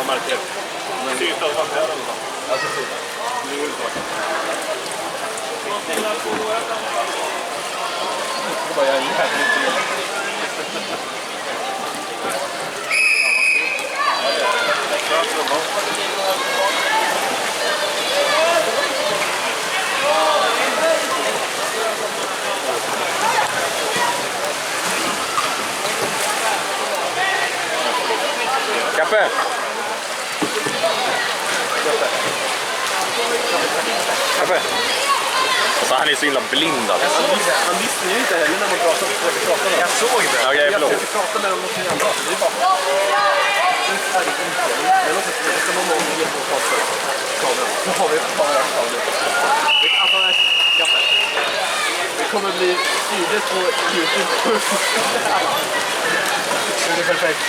märker. Synt att vara här eller något. Ja, precis. Det går inte vackert. Det var jag in här. Kaffe! Kaffe! Alltså han är så himla blind alltså. Han visste ju inte heller när man pratade. Jag såg det. Okej, förlåt. Jag prata med dem någonting annat. Det är bara... Det låter som det ska vara någon helt på kameran. Så har vi bara kameran. Alltså, kaffe. Det kommer bli tydligt på YouTube. Det är perfekt.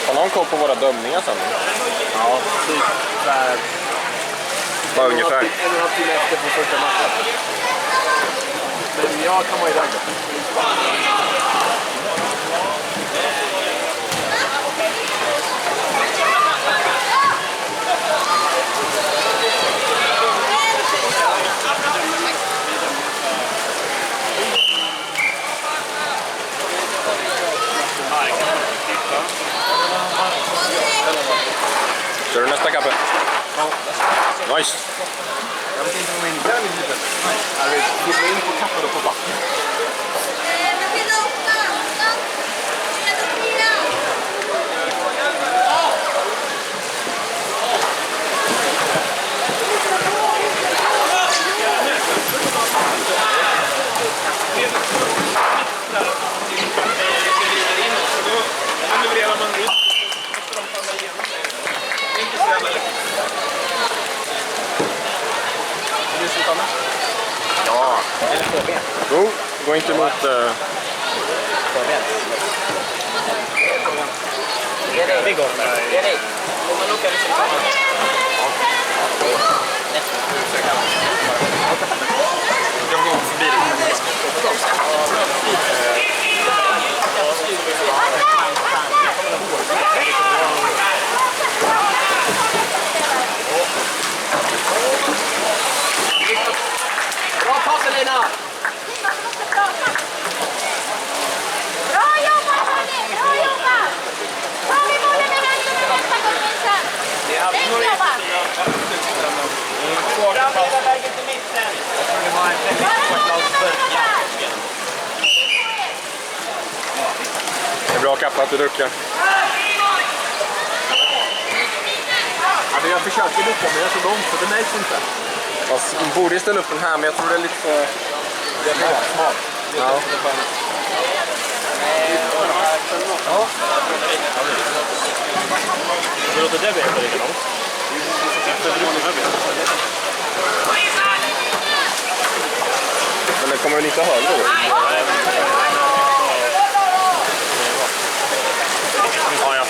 Har någon koll på våra dömningar sen? Ja, typ såhär... Vad ungefär? 1,5 timme efter på första matchen. Men jag kan vara i den. Kör du nästa kaffe? Ja. Nice. Jag vet inte om jag är inne i livet. Jag vet, vi är inne på kaffe då på backen. Ja. Eller förben. Jo, gå inte emot... Förben. Det är dig. Det är dig. Om man åker liksom samma. Jag går förbi det. tjejerna! Bra jobbat hörni! Bra jobbat! Ta vi bollen med händerna nästa gång minsann! Snyggt jobbat! Fram hela vägen till mitten. Det var en väldigt Det är bra kappa att du duckar. Alltså jag försöker ducka men jag är så långt så det märks inte. Fast man borde ställa upp den här, men jag tror det är lite för... Det är smart. Ja. Det låter det benet likadant. Men det kommer väl inte höra då? Ja, ja.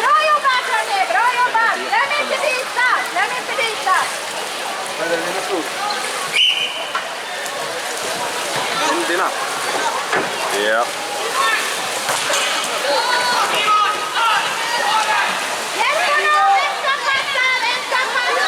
Bra jobbat hörni! Bra jobbat! Glöm inte byta! Glöm inte byta! Dina. Ja. Jätterna! Vänta passa! Vänta passa!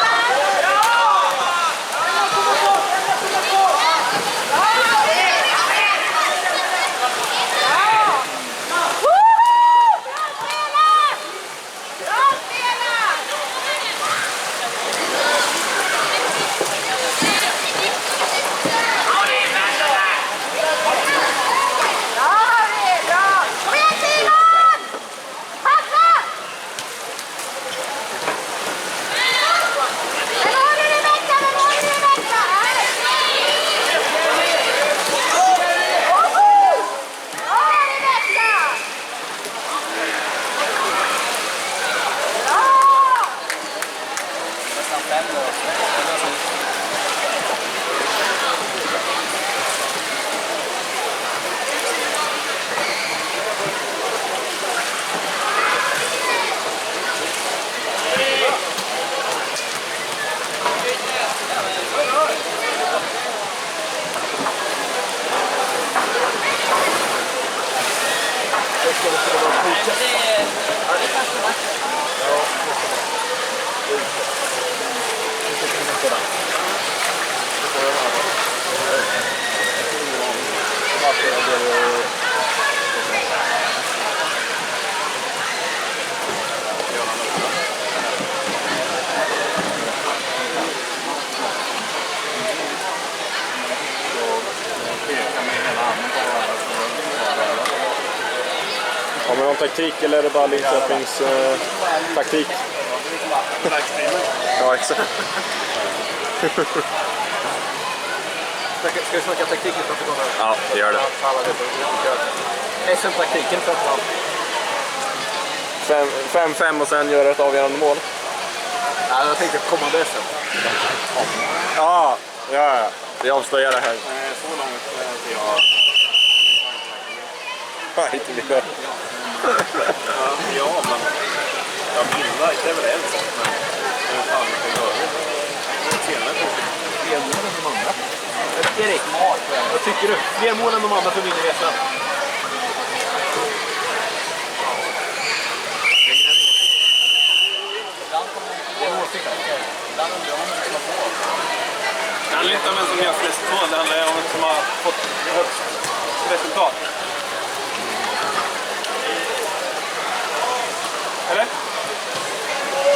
Har man någon taktik eller är det bara Linköpings taktik? Ja, exakt. Ska vi snacka taktik i protokollet? Ja, det gör det. SM-taktiken framförallt. 5-5 och sen göra ett avgörande mål. Ja, jag tänkte kommande SM. Ja. Vi avslöjar det här. Så långt till jag. Nej, inte det. Ja, men jag bildar inte väl en sak, men jag fan inte göra det. Senare på Fler mål än de andra. Erik, vad tycker du? Fler mål än de andra för vinner SM. Det är en åsikt. Det handlar inte om vem som gör flest mål, det handlar om vem som har fått högst resultat. Eller?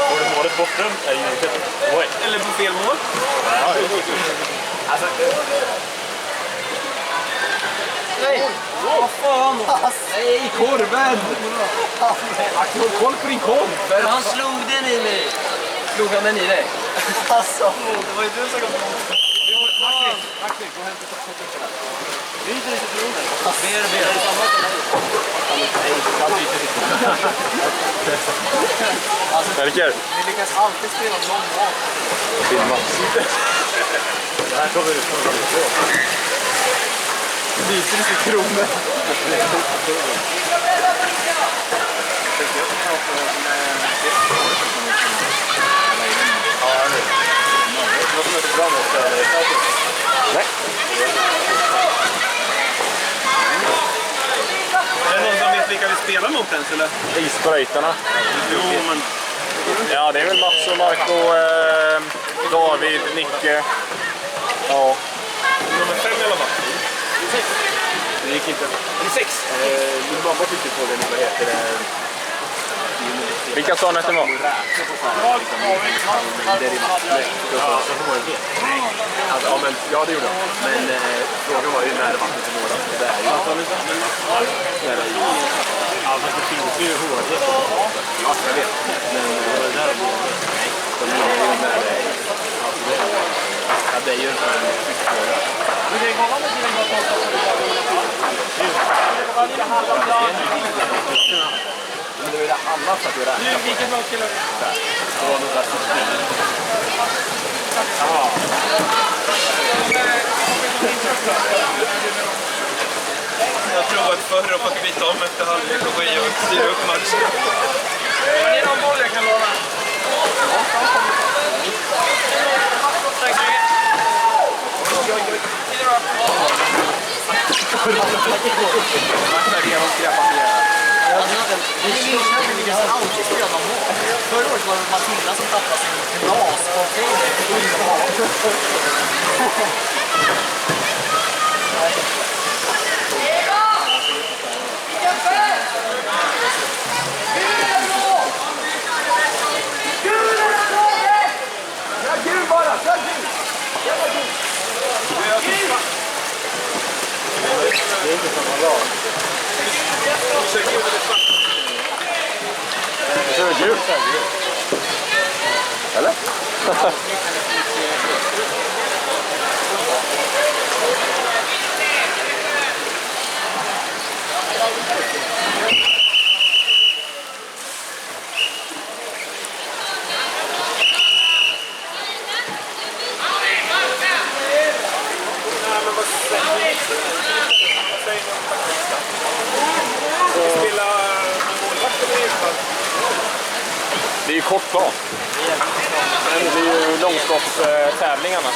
Får du målet bortdömt är ju inte... Oj. Eller på fel mål. Ja, Alltså... Nej! Vad fan! Nej, korven! Håll koll på din korv! Han slog den i mig. Slog han den i dig? Alltså, det var ju du som kom. Martin, gå och hämta toppskyttarna. Vi är inte citroner. Ber. Melker, Vi lyckas alltid spela lång mat. filma. Det här kommer ut från Lyser i citroner. Nej. spelar mot ens eller? Isbrytarna. Jo, men... Ja, det är väl Mats och Marco, David, Nicke. Ja. Nummer 5 i alla fall. Det gick inte. Är det 6? Min mamma tyckte på den, vad heter det? Vilka sa ni att det var? Ja, men ja, det gjorde jag. Men frågan var ju när vattnet är några. Det är ju nära i. Ja, fast det finns ju hårdare. Ja, jag vet. Men det där de är ju när det är. Ja, det är ju en fiskfråga. Men det är ju alla för att göra det. Vilket lag skulle du? Det var nog där som Jag har provat förr och fått byta om efter halvlek och gå i och styra upp matchen. Men det är någon boll jag kan låna. Tack så mycket. Förra året var det Matilda som tappade sin glascontainer. det är inte samma lag. Det ser väl ut. Eller? Det är ju kort plan. Men det är ju långskottstävlingarna.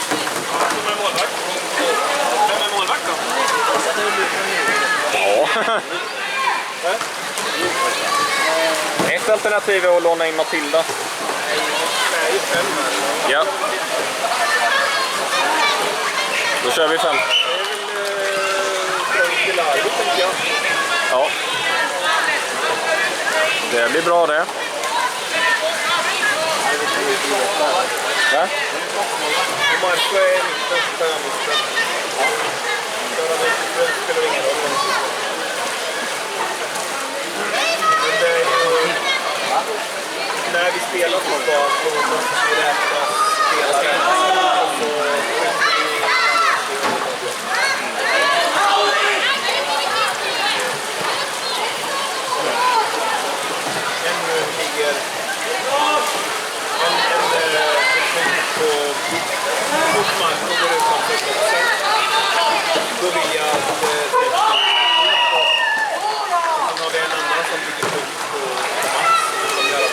Vem är målvakt? Vem är målvakt då? Ja. Ett alternativ är att låna in Matilda. Nej, 5 här. Ja. Då kör vi 5. Det är väl till Arvid, tänker jag. Ja. Det blir bra det. Ja? Och Marco är 19 stjärnor. Det spelar ingen roll. Men det är ju... När vi spelar fotboll så måste vi räkna spelare. Då vill jag att sen har vi en annan som ligger punkt på Mats som gör det.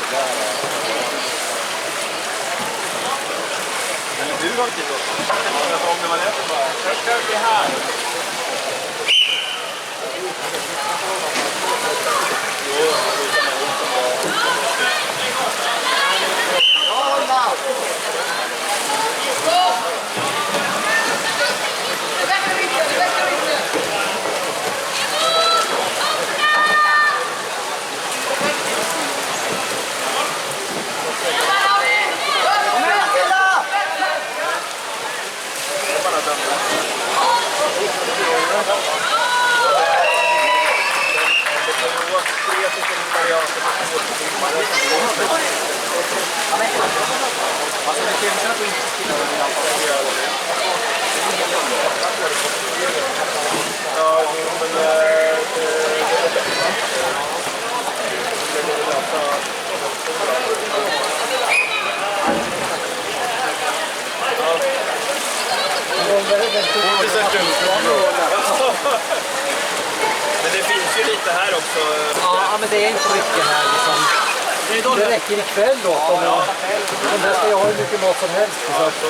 Du har inte gått. Om när man äter bara. Försök det här. Men det finns ju lite här också. Ja, men det är inte mycket här liksom. Det räcker ikväll då. De där ska jag ha hur mycket mat som helst. Så.